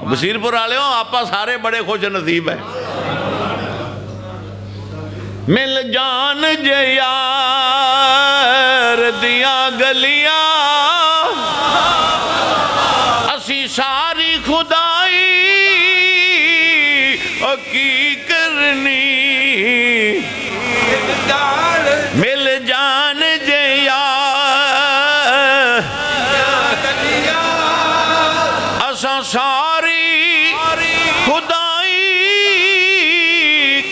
बसीरपुर वाले आप सारे बड़े खुश नसीब है। मिल जान जे यार दिया गलियां असी सारी खुदाई की करनी। मिल जान जे यार असा सारी खुदाई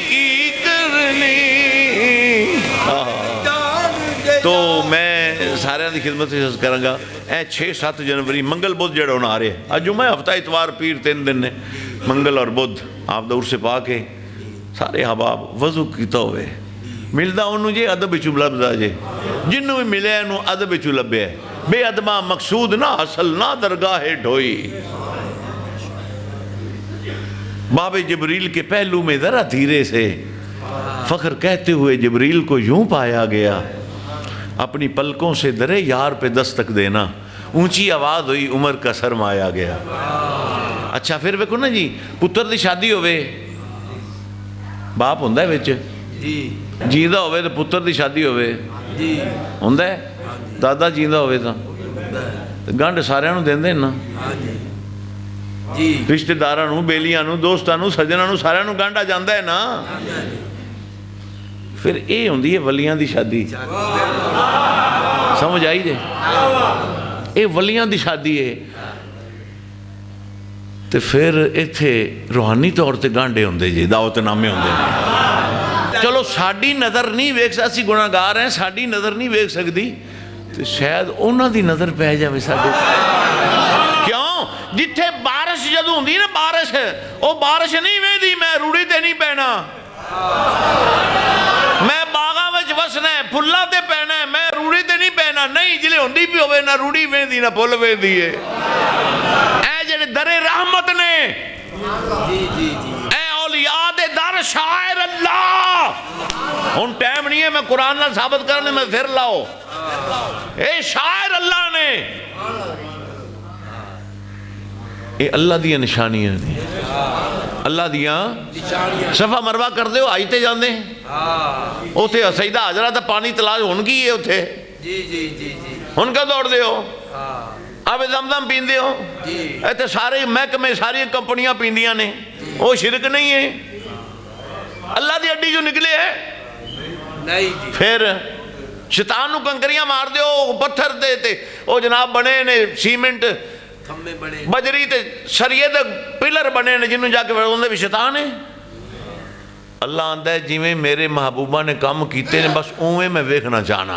की करनी। तो मैं सारे की खिदमत कराँगा। 6-7 जनवरी मंगल बुध जड़ा होना आ रहा है। अज मैं हफ्ता इतवार पीर 3 दिन ने मंगल और बुध आप दौर से पा के सारे हबाब वजू किया होवे मिलता उन्होंने जे अदब विचू लभदा जे जिन्हों भी मिले अदब विचू लभे बेअदबा मकसूद ना असल ना दरगाह ढोई। बाबे जबरील के पहलू में जरा धीरे से फख्र कहते हुए जबरील को यूं पाया गया अपनी पलकों से दरे यार पे दस्तक देना। ऊंची आवाज़ हुई उमर का सरमाया गया। अच्छा फिर वेखो ना जी पुत्र की शादी होवे बाप हुंदा विच जींदा होवे तो पुत्र की शादी होवे हुंदा है। दादा जींदा होवे तो गंढ सारिਆਂ ਨੂੰ ਦਿੰਦੇ ना रिश्तेदारां ਨੂੰ बेलियां ਨੂੰ दोस्तां ਨੂੰ सज्जनां ਨੂੰ सारिਆਂ ਨੂੰ गंढ आ जांदा है ना। फिर ये होंदी है वलियां दी शादी। समझ आई जे ये वलियां दी शादी है। तो फिर इत्थे रूहानी तौर पर गांडे होंदे जी दावतनामे होंदे ने। चलो साड़ी नज़र नहीं वेख असी गुनाहगार हैं साड़ी नज़र नहीं वेख सकती तो शायद उन्हां दी नज़र पै जावे साडे। क्यों जिथे बारिश जदों हुंदी ना बारिश वो बारिश नहीं वेंदी मैं रूड़ी ते नहीं पैना मैं बागां विच वसना है फुल्लां ते पैना है मैं रूड़ी ते नहीं पैना नहीं जिले हुंदी भी होवे ना रूड़ी वेंदी ना फुल वेंदी है। ऐ जेड़े दरे रहमत ने ऐ औलिया दे दर शायर अल्लाह हुण टाइम नहीं है मैं कुरान नाल साबित करने में फिर लाओ ए शायर अल्लाह ने ये अल्लाह दी निशानियां ने अल्लाह दिया सफा मरवा कर दो आई ते जाते उथे सईदा हाजरा तो पानी तलाश हुण की है उथे हुण क्यों दौड़ते हो आप दमदम पींदे हो इतने सारे महकमे सारी कंपनियां पींदियां ने वो शिरक नहीं है अल्लाह की अड्डी जो निकले है नहीं। फिर शैतान नूं कंकरियां मार दो पत्थर दे वो जनाब बने ने सीमेंट बजरी ते सरिये दे पिलर बने ने जिन्होंने जाके उन्हें भी शैतान है। अल्लाह आंदा है जिवें मेरे महबूबा ने काम कीते ने बस उवें मैं वेखना चाहना।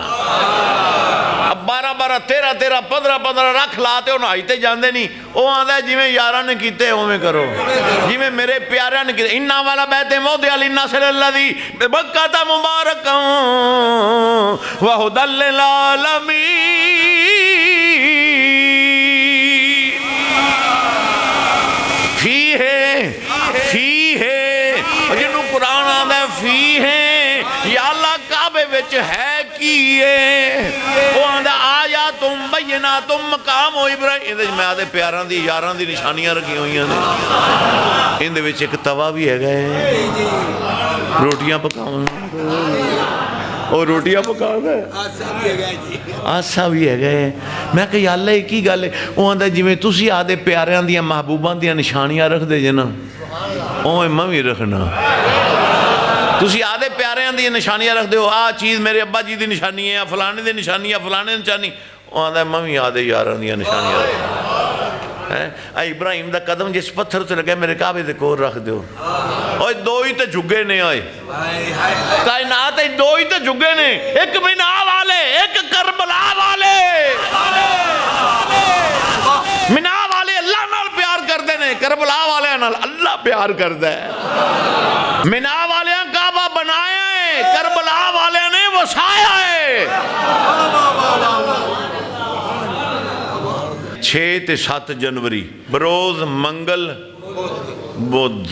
अब 12-12 13-13 15-15 रख लाते उन्हें आईते जाते नहीं वो आंदा है जिवें यारां ने कीते उवें करो जिवें मेरे प्यारिਆਂ ने कीते। इन्ना वाला बैते मोदे अली नसर अल्लाह दी बक्काता मुबारक व हुदल लिल आलमीन फी है जिन्हों कुरान आंदा फी है या अल्लाह काबे विच है की वो आंदा आया तुम बयना तुम मकाम हो इब्राहिम मैं आदे प्यारां दी यारां दी निशानियां रखी हुई ने इहदे विच एक तवा भी है रोटियां पकाउण और रोटियां पकाउंदा आसा भी है। मैं कही अल्लाह एक ही गल है वो आंदा जिवें तुसीं आदे प्यारिਆਂ ਦੀਆਂ महबूबां ਦੀਆਂ निशानियां रखदे जे ना उवें मैं भी रखना। तुसीं आदे प्यारिਆਂ ਦੀਆਂ निशानियां रखदे हो आ चीज़ मेरे अब्बा जी की निशानी है फलाने की निशानी है फलाने की निशानी आंदा मैं भी आदे यारां ਦੀਆਂ निशानियां है। इब्राहिम का कदम जिस पत्थर से लगे मेरे काबे दे कोल रख दो ओए दो ही तो झुगे ने ओए कायनात दो ही तो झुगे ने एक मीना वाले एक करबला वाले मीना वाले अल्लाह नाल प्यार करते हैं करबला वाले नाल अल्लाह प्यार करता है। मीना वाले काबा बनाया है करबला वाले ने वसाया है। 6-7 जनवरी बरोज मंगल बुध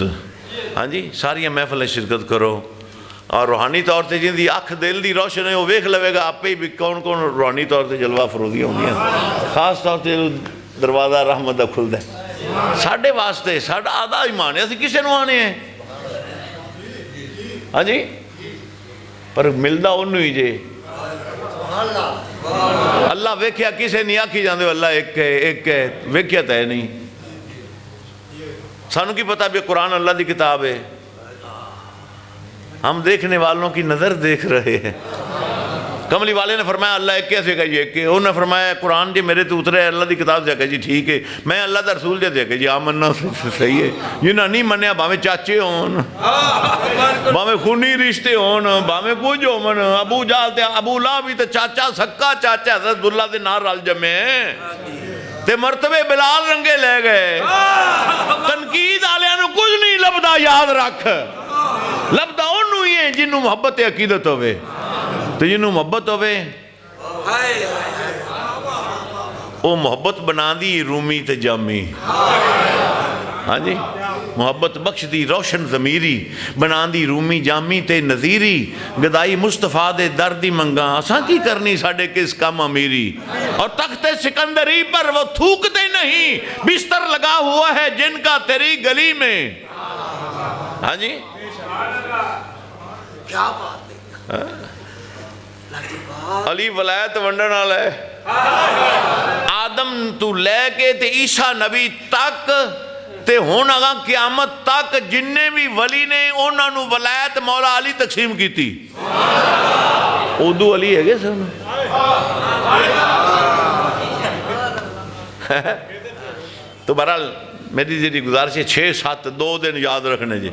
हाँ जी सारिया महफिल शिरकत करो और रूहानी तौर पर जिंदी अख दिल की रोशन है वो वेख लवेगा आपे भी कौन कौन रूहानी तौर पर जलवा फरोदियाँ होंगी खास तौर पर दरवाज़ा रहमत का खुलता है। साढ़े वास्ते साढ़ा आधा ईमान है, असीं किसे नूं आने हैं। हाँ जी, पर मिलदा उन्नू ही जे। अल्लाह वेख्या किसे नहीं आखी जाते अल्लाह एक है, एक है, वेख्या तो है नहीं। सानू की पता भी कुरान अल्लाह की किताब है, हम देखने वालों की नज़र देख रहे हैं। कमली वाले ने फरमाया अल्लाह एक कैसे कही एक के, उन्होंने फरमाया कुरान जी मेरे तो उतरे अल्लाह की किताब से जी ठीक है, मैं अल्लाह का रसूल जे देखे जी आ मन्ना सही है। जिन्हें नहीं मन्या भावें चाचे होन, भावें खूनी रिश्ते होन, भावें कुछ होवन। अबू जाल ते अबू ला भी तो चाचा सक्का चाचा हज़रत अब्दुल्ला दे नाल रल जमे ते मरतबे बिलाल रंगे ले गए। तनकीद आलियां नूं कुछ नहीं लभदा, याद रख लभदा उन्नू ही है जिन्नू मुहब्बत अकीदत होवे, तो जिन्नू मुहब्बत होवे वो मुहब्बत बना दी रूमी ते जामी। हाँ जी, मुहब्बत बख्श दी रोशन ज़मीरी, बना दी रूमी जामी ते नज़ीरी। गदाई मुस्तफ़ा दे दर दी मंगा, असां की करनी साडे किस काम अमीरी। और तख्ते सिकंदरी पर वो थूकते नहीं, बिस्तर लगा हुआ है जिनका तेरी गली में। हाँ जी, क्या बात है। अली वलायत वंडन वाला है। आदम तू लैके ते ईसा नबी तक ते हुण अगा क़यामत तक जिन्ने भी वली ने उन्हां नूं वलायत मौला अली तकसीम कीती। उदू अली है सन। तो बहरहाल मेरी जी गुजारिश है 6-7 2 दिन याद रखने जी।